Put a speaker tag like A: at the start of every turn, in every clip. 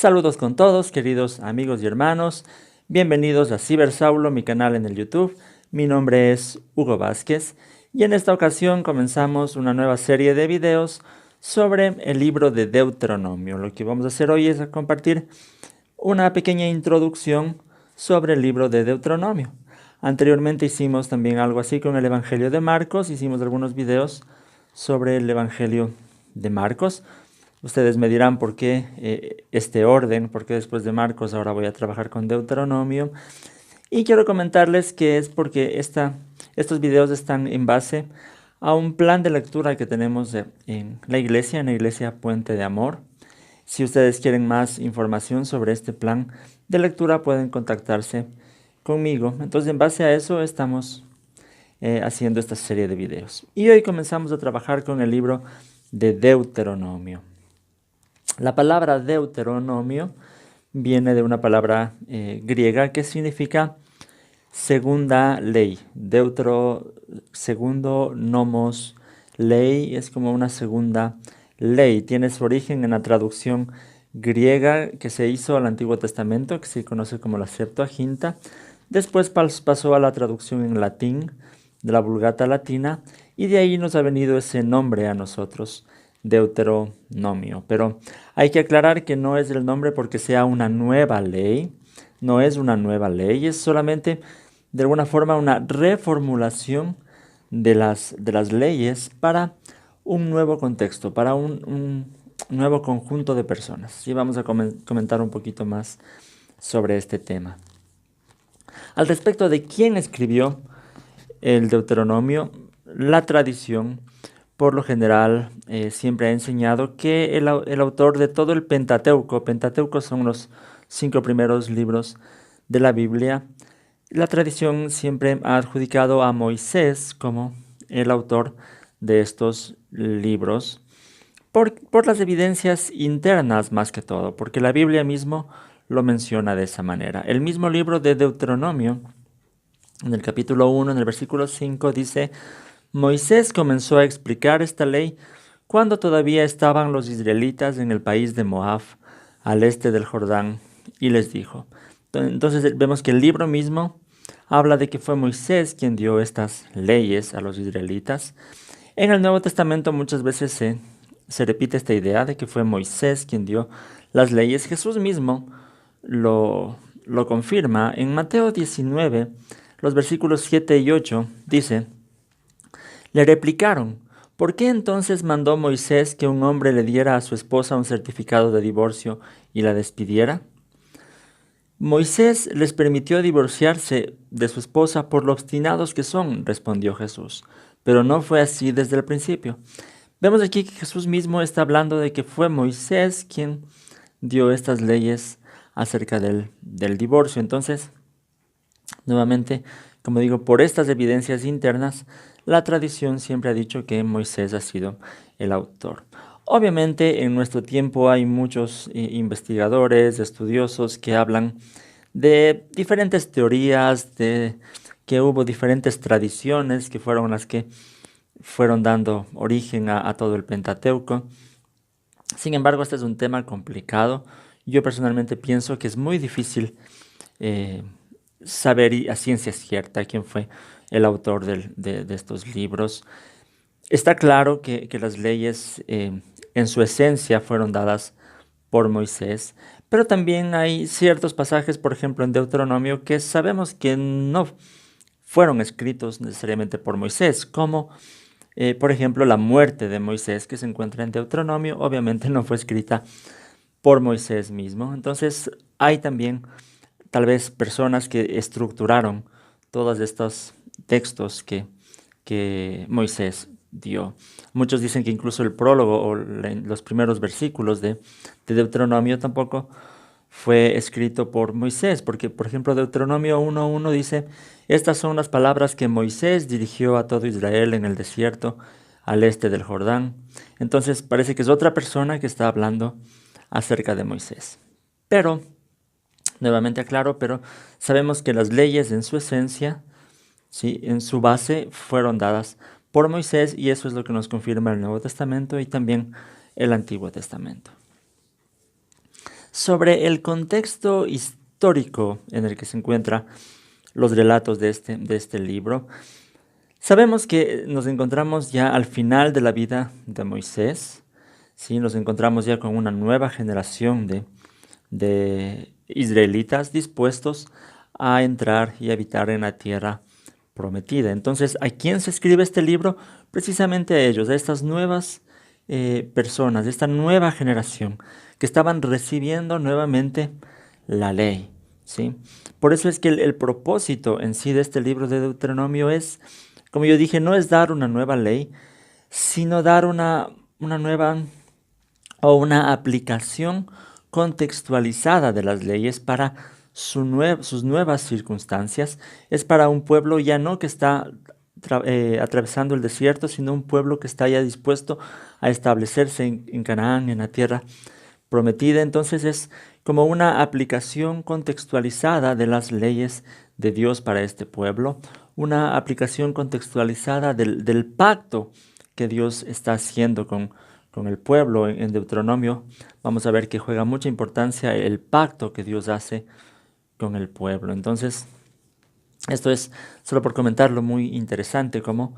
A: Saludos con todos, queridos amigos y hermanos. Bienvenidos a Cibersaulo, mi canal en el YouTube. Mi nombre es Hugo Vázquez y en esta ocasión comenzamos una nueva serie de videos sobre el libro de Deuteronomio. Lo que vamos a hacer hoy es compartir una pequeña introducción sobre el libro de Deuteronomio. Anteriormente hicimos también algo así con el Evangelio de Marcos. Hicimos algunos videos sobre el Evangelio de Marcos. Ustedes me dirán por qué este orden, por qué después de Marcos ahora voy a trabajar con Deuteronomio. Y quiero comentarles que es porque estos videos están en base a un plan de lectura que tenemos en la iglesia Puente de Amor. Si ustedes quieren más información sobre este plan de lectura, pueden contactarse conmigo. Entonces, en base a eso, estamos haciendo esta serie de videos. Y hoy comenzamos a trabajar con el libro de Deuteronomio. La palabra Deuteronomio viene de una palabra griega que significa segunda ley. Segundo nomos, ley, es como una segunda ley. Tiene su origen en la traducción griega que se hizo al Antiguo Testamento, que se conoce como la Septuaginta. Después pasó a la traducción en latín, de la Vulgata Latina, y de ahí nos ha venido ese nombre a nosotros, Deuteronomio. Pero hay que aclarar que no es el nombre porque sea una nueva ley, no es una nueva ley, es solamente de alguna forma una reformulación de las leyes para un nuevo contexto, para un nuevo conjunto de personas. Y vamos a comentar un poquito más sobre este tema. Al respecto de quién escribió el Deuteronomio, la tradición por lo general siempre ha enseñado que el autor de todo el Pentateuco son los 5 primeros libros de la Biblia, la tradición siempre ha adjudicado a Moisés como el autor de estos libros, por las evidencias internas más que todo, porque la Biblia mismo lo menciona de esa manera. El mismo libro de Deuteronomio, en el capítulo 1, en el versículo 5, dice: Moisés comenzó a explicar esta ley cuando todavía estaban los israelitas en el país de Moab, al este del Jordán, y les dijo. Entonces vemos que el libro mismo habla de que fue Moisés quien dio estas leyes a los israelitas. En el Nuevo Testamento muchas veces se repite esta idea de que fue Moisés quien dio las leyes. Jesús mismo lo confirma en Mateo 19, los versículos 7 y 8, dice: Le replicaron: ¿por qué entonces mandó Moisés que un hombre le diera a su esposa un certificado de divorcio y la despidiera? Moisés les permitió divorciarse de su esposa por lo obstinados que son, respondió Jesús, pero no fue así desde el principio. Vemos aquí que Jesús mismo está hablando de que fue Moisés quien dio estas leyes acerca del divorcio. Entonces, nuevamente, como digo, por estas evidencias internas, la tradición siempre ha dicho que Moisés ha sido el autor. Obviamente, en nuestro tiempo hay muchos investigadores, estudiosos que hablan de diferentes teorías, de que hubo diferentes tradiciones que fueron las que fueron dando origen a todo el Pentateuco. Sin embargo, este es un tema complicado. Yo personalmente pienso que es muy difícil saber a ciencia cierta quién fue el autor de estos libros. Está claro que las leyes en su esencia fueron dadas por Moisés, pero también hay ciertos pasajes, por ejemplo en Deuteronomio, que sabemos que no fueron escritos necesariamente por Moisés, como por ejemplo la muerte de Moisés que se encuentra en Deuteronomio, obviamente no fue escrita por Moisés mismo. Entonces hay también tal vez personas que estructuraron todos estos textos que Moisés dio. Muchos dicen que incluso el prólogo o los primeros versículos de Deuteronomio tampoco fue escrito por Moisés, porque por ejemplo Deuteronomio 1:1 dice: estas son las palabras que Moisés dirigió a todo Israel en el desierto al este del Jordán. Entonces parece que es otra persona que está hablando acerca de Moisés. Pero, nuevamente aclaro, pero sabemos que las leyes en su esencia, ¿sí?, en su base, fueron dadas por Moisés, y eso es lo que nos confirma el Nuevo Testamento y también el Antiguo Testamento. sobre el contexto histórico en el que se encuentran los relatos de este libro. Sabemos que nos encontramos ya al final de la vida de Moisés, ¿sí? Nos encontramos ya con una nueva generación de israelitas dispuestos a entrar y habitar en la tierra prometida. Entonces, ¿a quién se escribe este libro? Precisamente a ellos, a estas nuevas personas, esta nueva generación que estaban recibiendo nuevamente la ley, ¿sí? Por eso es que el propósito en sí de este libro de Deuteronomio es, como yo dije, no es dar una nueva ley, sino dar una nueva o una aplicación contextualizada de las leyes para sus nuevas circunstancias. Es para un pueblo ya no que está atravesando el desierto, sino un pueblo que está ya dispuesto a establecerse en Canaán, en la tierra prometida. Entonces es como una aplicación contextualizada de las leyes de Dios para este pueblo, una aplicación contextualizada del pacto que Dios está haciendo con el pueblo. En Deuteronomio vamos a ver que juega mucha importancia el pacto que Dios hace con el pueblo. Entonces, esto es, solo por comentarlo, muy interesante, como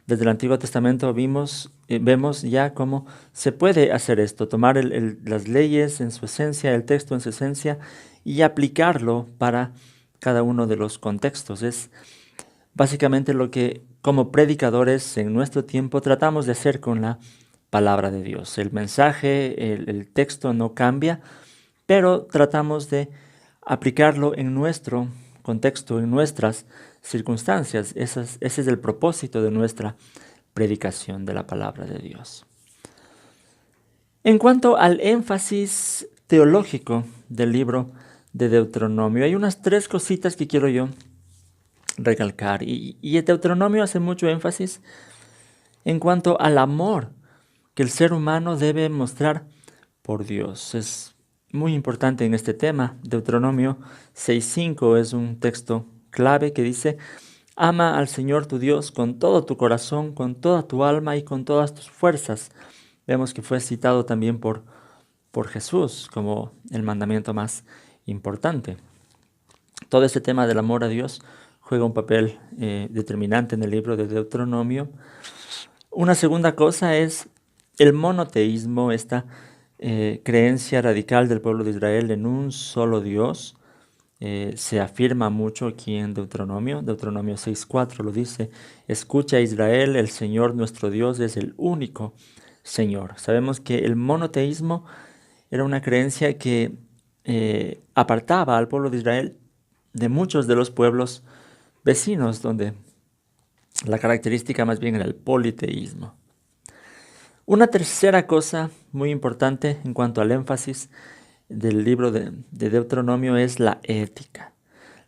A: desde el Antiguo Testamento vemos ya cómo se puede hacer esto, tomar las leyes en su esencia, el texto en su esencia, y aplicarlo para cada uno de los contextos. Es básicamente lo que como predicadores en nuestro tiempo tratamos de hacer con la palabra de Dios. El mensaje, el texto no cambia, pero tratamos de aplicarlo en nuestro contexto, en nuestras circunstancias. Ese es el propósito de nuestra predicación de la palabra de Dios. En cuanto al énfasis teológico del libro de Deuteronomio, hay unas 3 cositas que quiero yo recalcar. Y el Deuteronomio hace mucho énfasis en cuanto al amor que el ser humano debe mostrar por Dios. Es muy importante en este tema. Deuteronomio 6:5 es un texto clave que dice: ama al Señor tu Dios con todo tu corazón, con toda tu alma y con todas tus fuerzas. Vemos que fue citado también por Jesús como el mandamiento más importante. Todo ese tema del amor a Dios juega un papel determinante en el libro de Deuteronomio. Una segunda cosa es el monoteísmo, esta creencia radical del pueblo de Israel en un solo Dios. Se afirma mucho aquí en Deuteronomio 6:4 lo dice: escucha Israel, el Señor nuestro Dios es el único Señor. Sabemos que el monoteísmo era una creencia que apartaba al pueblo de Israel de muchos de los pueblos vecinos, donde la característica más bien era el politeísmo. Una tercera cosa muy importante en cuanto al énfasis del libro de Deuteronomio es la ética.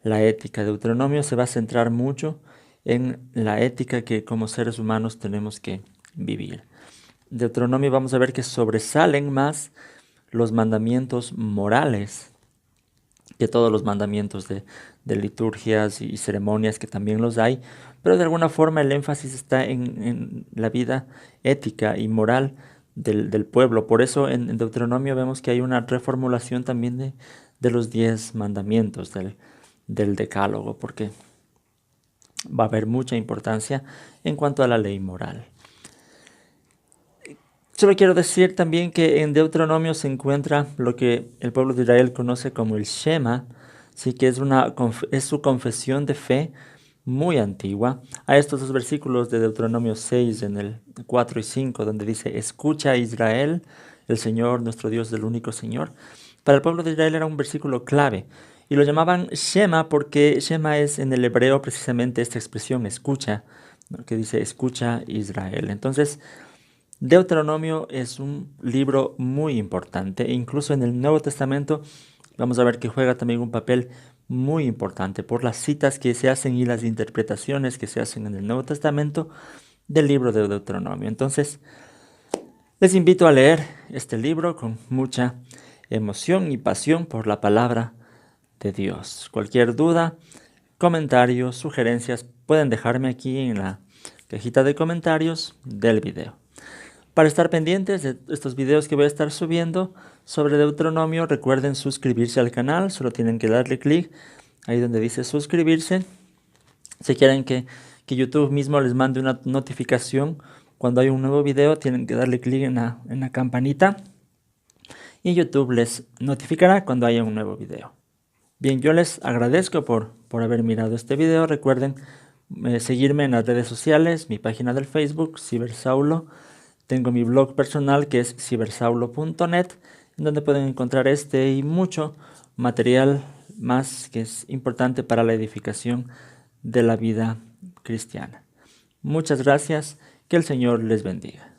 A: La ética. Deuteronomio se va a centrar mucho en la ética que como seres humanos tenemos que vivir. Deuteronomio vamos a ver que sobresalen más los mandamientos morales que todos los mandamientos de liturgias y ceremonias, que también los hay, pero de alguna forma el énfasis está en la vida ética y moral del pueblo. Por eso en Deuteronomio vemos que hay una reformulación también de los 10 mandamientos del Decálogo, porque va a haber mucha importancia en cuanto a la ley moral. Solo quiero decir también que en Deuteronomio se encuentra lo que el pueblo de Israel conoce como el Shema, sí, que es su confesión de fe muy antigua. A estos 2 versículos de Deuteronomio 6, en el 4 y 5, donde dice: escucha Israel, el Señor nuestro Dios es el único Señor. Para el pueblo de Israel era un versículo clave y lo llamaban Shema porque Shema es en el hebreo precisamente esta expresión, escucha, ¿no?, que dice: escucha Israel. Entonces, Deuteronomio es un libro muy importante e incluso en el Nuevo Testamento vamos a ver que juega también un papel muy importante por las citas que se hacen y las interpretaciones que se hacen en el Nuevo Testamento del libro de Deuteronomio. Entonces, les invito a leer este libro con mucha emoción y pasión por la palabra de Dios. Cualquier duda, comentario, sugerencias pueden dejarme aquí en la cajita de comentarios del video. Para estar pendientes de estos videos que voy a estar subiendo sobre Deuteronomio, recuerden suscribirse al canal, solo tienen que darle clic ahí donde dice suscribirse. Si quieren que YouTube mismo les mande una notificación cuando hay un nuevo video, tienen que darle clic en la campanita y YouTube les notificará cuando haya un nuevo video. Bien, yo les agradezco por haber mirado este video. Recuerden seguirme en las redes sociales, mi página del Facebook, Cibersaulo. Tengo mi blog personal que es cibersaulo.net, en donde pueden encontrar este y mucho material más que es importante para la edificación de la vida cristiana. Muchas gracias, que el Señor les bendiga.